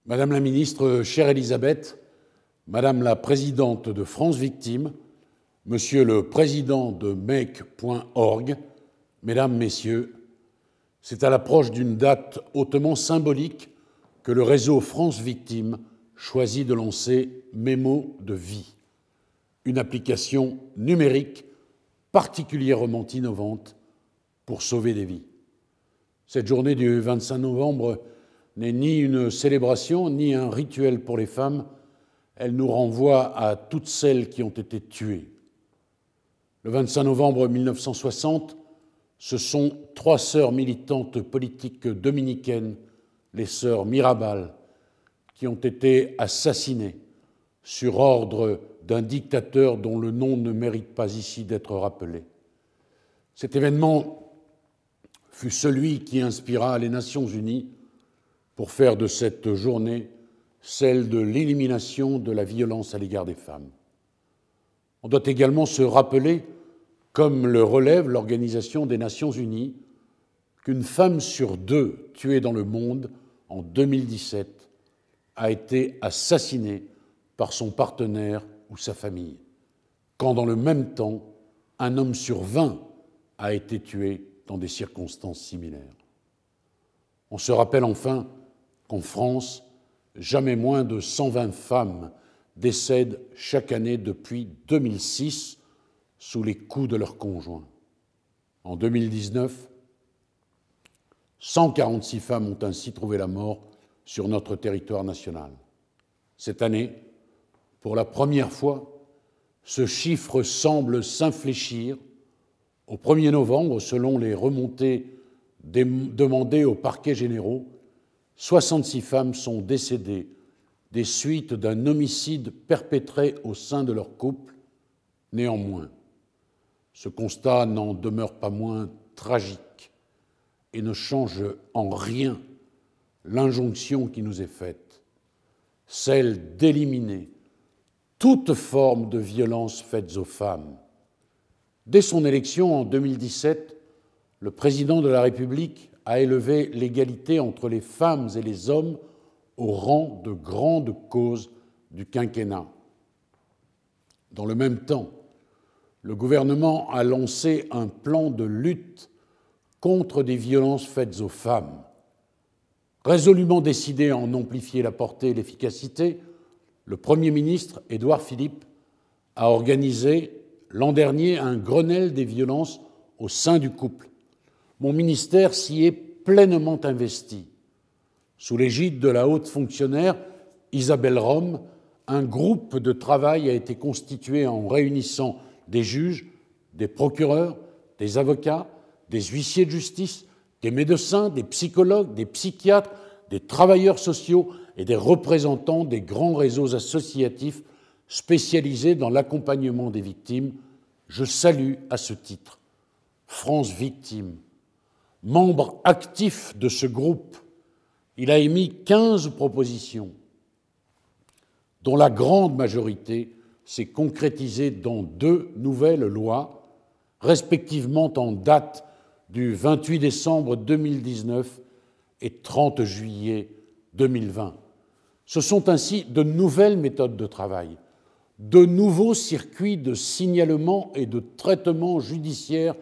Madame la ministre, chère Elisabeth, Madame la présidente de France Victimes, Monsieur le président de Make.org, Mesdames, Messieurs, c'est à l'approche d'une date hautement symbolique que le réseau France Victimes choisit de lancer Mémo de vie, une application numérique particulièrement innovante pour sauver des vies. Cette journée du 25 novembre n'est ni une célébration, ni un rituel pour les femmes. Elle nous renvoie à toutes celles qui ont été tuées. Le 25 novembre 1960, ce sont 3 sœurs militantes politiques dominicaines, les sœurs Mirabal, qui ont été assassinées sur ordre d'un dictateur dont le nom ne mérite pas ici d'être rappelé. Cet événement fut celui qui inspira les Nations unies pour faire de cette journée celle de l'élimination de la violence à l'égard des femmes. On doit également se rappeler, comme le relève l'Organisation des Nations unies, qu'une femme sur 2 tuée dans le monde en 2017 a été assassinée par son partenaire ou sa famille, quand dans le même temps, un homme sur 20 a été tué dans des circonstances similaires. On se rappelle enfin qu'en France, jamais moins de 120 femmes décèdent chaque année depuis 2006 sous les coups de leurs conjoints. En 2019, 146 femmes ont ainsi trouvé la mort sur notre territoire national. Cette année, pour la première fois, ce chiffre semble s'infléchir. Au 1er novembre, selon les remontées demandées aux parquets généraux, 66 femmes sont décédées des suites d'un homicide perpétré au sein de leur couple. Néanmoins, ce constat n'en demeure pas moins tragique et ne change en rien l'injonction qui nous est faite, celle d'éliminer toute forme de violence faite aux femmes. Dès son élection en 2017, le président de la République a élevé l'égalité entre les femmes et les hommes au rang de grande cause du quinquennat. Dans le même temps, le gouvernement a lancé un plan de lutte contre des violences faites aux femmes. Résolument décidé à en amplifier la portée et l'efficacité, le Premier ministre, Édouard Philippe, a organisé l'an dernier un Grenelle des violences au sein du couple. Mon ministère s'y est pleinement investi. Sous l'égide de la haute fonctionnaire Isabelle Rome, un groupe de travail a été constitué en réunissant des juges, des procureurs, des avocats, des huissiers de justice, des médecins, des psychologues, des psychiatres, des travailleurs sociaux et des représentants des grands réseaux associatifs spécialisés dans l'accompagnement des victimes. Je salue à ce titre France Victimes. Membre actif de ce groupe, il a émis 15 propositions, dont la grande majorité s'est concrétisée dans 2 nouvelles lois, respectivement en date du 28 décembre 2019 et 30 juillet 2020. Ce sont ainsi de nouvelles méthodes de travail, de nouveaux circuits de signalement et de traitement judiciaire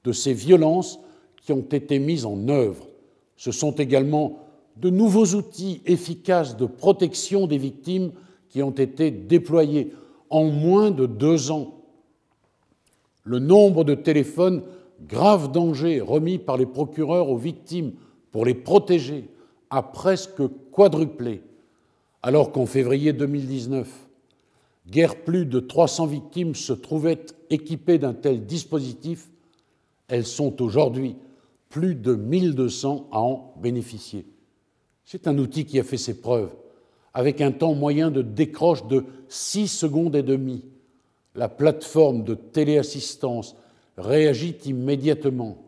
de ces violences qui ont été mis en œuvre. Ce sont également de nouveaux outils efficaces de protection des victimes qui ont été déployés en moins de 2 ans. Le nombre de téléphones grave danger remis par les procureurs aux victimes pour les protéger a presque quadruplé, alors qu'en février 2019, guère plus de 300 victimes se trouvaient équipées d'un tel dispositif. Elles sont aujourd'hui plus de 1200 à en bénéficier. C'est un outil qui a fait ses preuves, avec un temps moyen de décroche de 6 secondes et demie. La plateforme de téléassistance réagit immédiatement.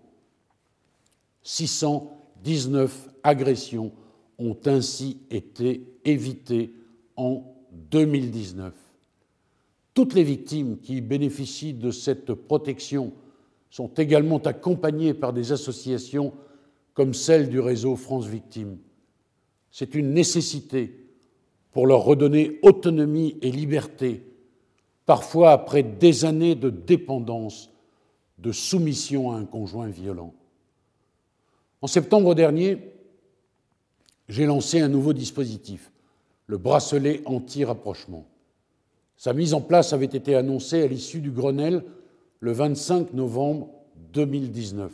619 agressions ont ainsi été évitées en 2019. Toutes les victimes qui bénéficient de cette protection sont également accompagnées par des associations comme celle du réseau France Victimes. C'est une nécessité pour leur redonner autonomie et liberté, parfois après des années de dépendance, de soumission à un conjoint violent. En septembre dernier, j'ai lancé un nouveau dispositif, le bracelet anti-rapprochement. Sa mise en place avait été annoncée à l'issue du Grenelle le 25 novembre 2019.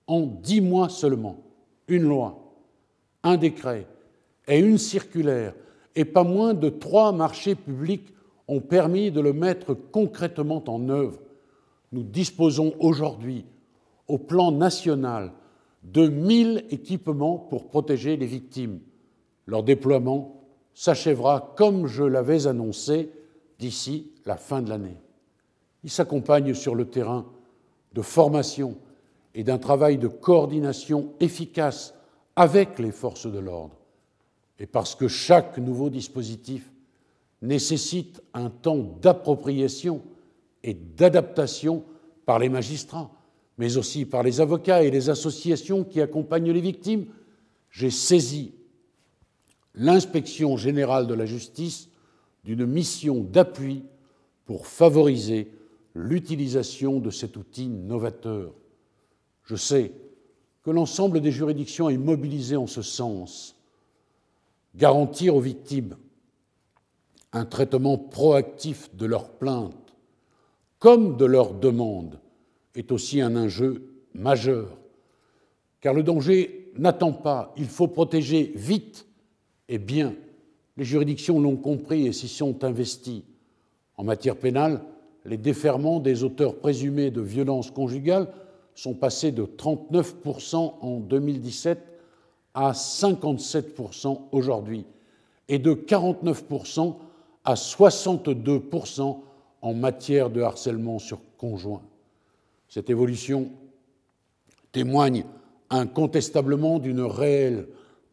En 10 mois seulement, une loi, un décret et une circulaire, et pas moins de 3 marchés publics ont permis de le mettre concrètement en œuvre. Nous disposons aujourd'hui, au plan national, de 1000 équipements pour protéger les victimes. Leur déploiement s'achèvera, comme je l'avais annoncé, d'ici la fin de l'année. Il s'accompagne sur le terrain de formation et d'un travail de coordination efficace avec les forces de l'ordre. Et parce que chaque nouveau dispositif nécessite un temps d'appropriation et d'adaptation par les magistrats, mais aussi par les avocats et les associations qui accompagnent les victimes, j'ai saisi l'Inspection générale de la justice d'une mission d'appui pour favoriser l'utilisation de cet outil novateur. Je sais que l'ensemble des juridictions est mobilisé en ce sens. Garantir aux victimes un traitement proactif de leurs plaintes comme de leurs demandes est aussi un enjeu majeur, car le danger n'attend pas, il faut protéger vite et bien. Les juridictions l'ont compris et s'y sont investies. En matière pénale, les déferrements des auteurs présumés de violences conjugales sont passés de 39% en 2017 à 57% aujourd'hui et de 49% à 62% en matière de harcèlement sur conjoint. Cette évolution témoigne incontestablement d'une réelle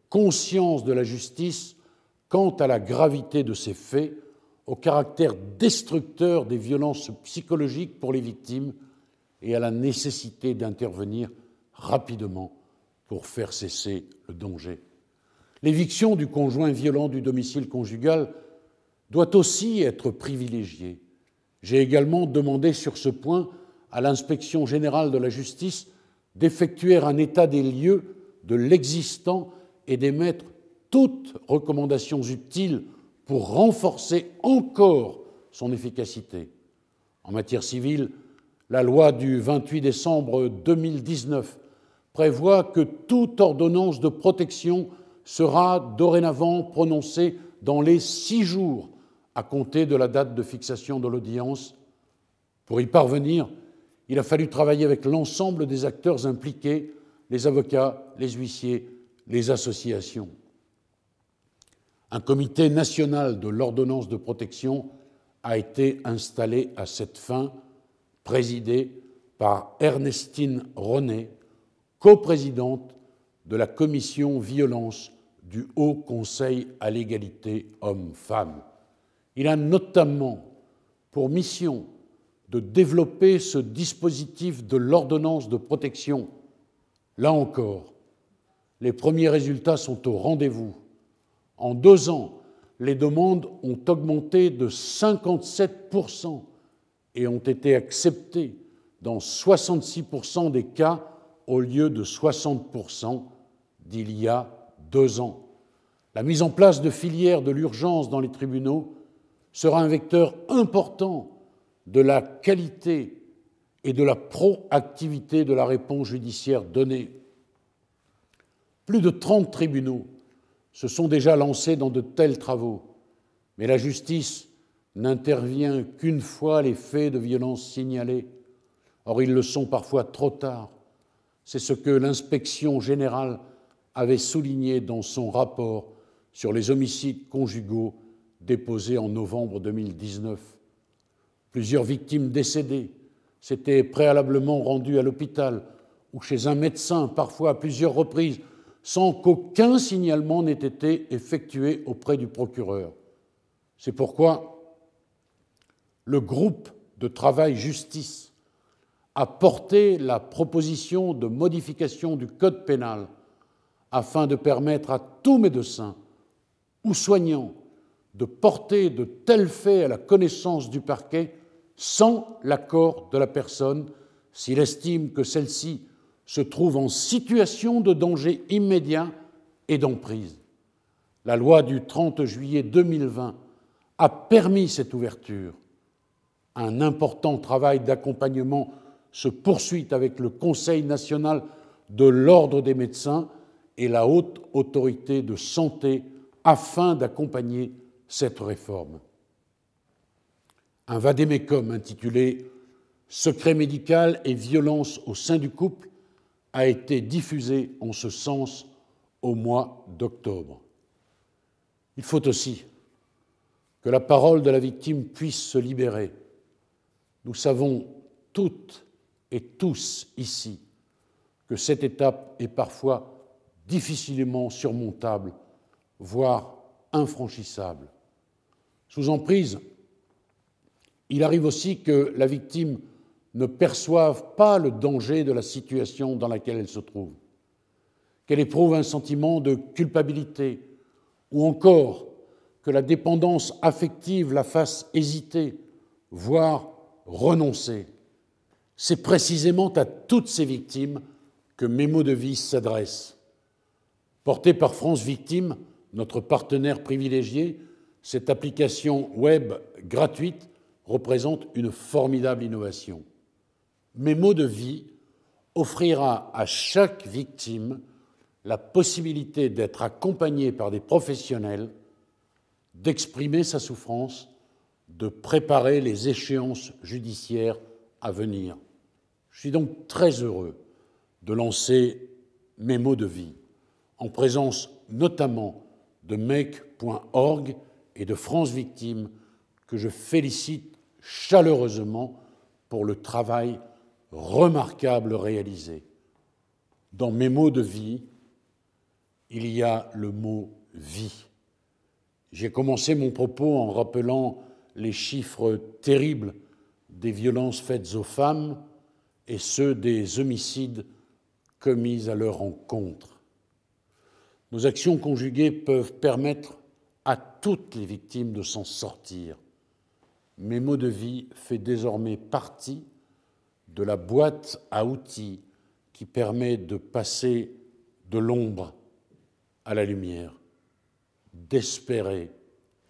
conscience de la justice quant à la gravité de ces faits, au caractère destructeur des violences psychologiques pour les victimes et à la nécessité d'intervenir rapidement pour faire cesser le danger. L'éviction du conjoint violent du domicile conjugal doit aussi être privilégiée. J'ai également demandé sur ce point à l'Inspection générale de la justice d'effectuer un état des lieux de l'existant et d'émettre toutes recommandations utiles pour renforcer encore son efficacité. En matière civile, la loi du 28 décembre 2019 prévoit que toute ordonnance de protection sera dorénavant prononcée dans les 6 jours à compter de la date de fixation de l'audience. Pour y parvenir, il a fallu travailler avec l'ensemble des acteurs impliqués, les avocats, les huissiers, les associations. Un comité national de l'ordonnance de protection a été installé à cette fin, présidé par Ernestine René, coprésidente de la commission violence du Haut Conseil à l'égalité hommes-femmes. Il a notamment pour mission de développer ce dispositif de l'ordonnance de protection. Là encore, les premiers résultats sont au rendez-vous. En 2 ans, les demandes ont augmenté de 57% et ont été acceptées dans 66% des cas au lieu de 60% d'il y a 2 ans. La mise en place de filières de l'urgence dans les tribunaux sera un vecteur important de la qualité et de la proactivité de la réponse judiciaire donnée. Plus de 30 tribunaux se sont déjà lancés dans de tels travaux, mais la justice n'intervient qu'une fois les faits de violence signalés. Or, ils le sont parfois trop tard. C'est ce que l'Inspection générale avait souligné dans son rapport sur les homicides conjugaux déposé en novembre 2019. Plusieurs victimes décédées s'étaient préalablement rendues à l'hôpital ou chez un médecin, parfois à plusieurs reprises, sans qu'aucun signalement n'ait été effectué auprès du procureur. C'est pourquoi le groupe de travail justice a porté la proposition de modification du Code pénal afin de permettre à tout médecin ou soignant de porter de tels faits à la connaissance du parquet sans l'accord de la personne s'il estime que celle-ci se trouve en situation de danger immédiat et d'emprise. La loi du 30 juillet 2020 a permis cette ouverture. Un important travail d'accompagnement se poursuit avec le Conseil national de l'Ordre des médecins et la Haute Autorité de santé afin d'accompagner cette réforme. Un vade-mecum intitulé « Secret médical et violence au sein du couple » a été diffusé en ce sens au mois d'octobre. Il faut aussi que la parole de la victime puisse se libérer. Nous savons toutes et tous ici que cette étape est parfois difficilement surmontable, voire infranchissable. Sous emprise, il arrive aussi que la victime ne perçoive pas le danger de la situation dans laquelle elle se trouve, qu'elle éprouve un sentiment de culpabilité, ou encore que la dépendance affective la fasse hésiter, voire renoncer. C'est précisément à toutes ces victimes que Mes mots de vie s'adresse. Portée par France Victime, notre partenaire privilégié, cette application web gratuite représente une formidable innovation. Mes mots de vie offrira à chaque victime la possibilité d'être accompagnée par des professionnels, d'exprimer sa souffrance, de préparer les échéances judiciaires à venir. Je suis donc très heureux de lancer Mes mots de vie, en présence notamment de Make.org et de France Victime, que je félicite chaleureusement pour le travail remarquable réalisé. Dans Mes mots de vie, il y a le mot « vie ». J'ai commencé mon propos en rappelant les chiffres terribles des violences faites aux femmes et ceux des homicides commis à leur encontre. Nos actions conjuguées peuvent permettre à toutes les victimes de s'en sortir. Mes mots de vie fait désormais partie de la boîte à outils qui permet de passer de l'ombre à la lumière, d'espérer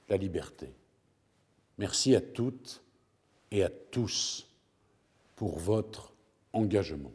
la liberté. Merci à toutes et à tous pour votre engagement.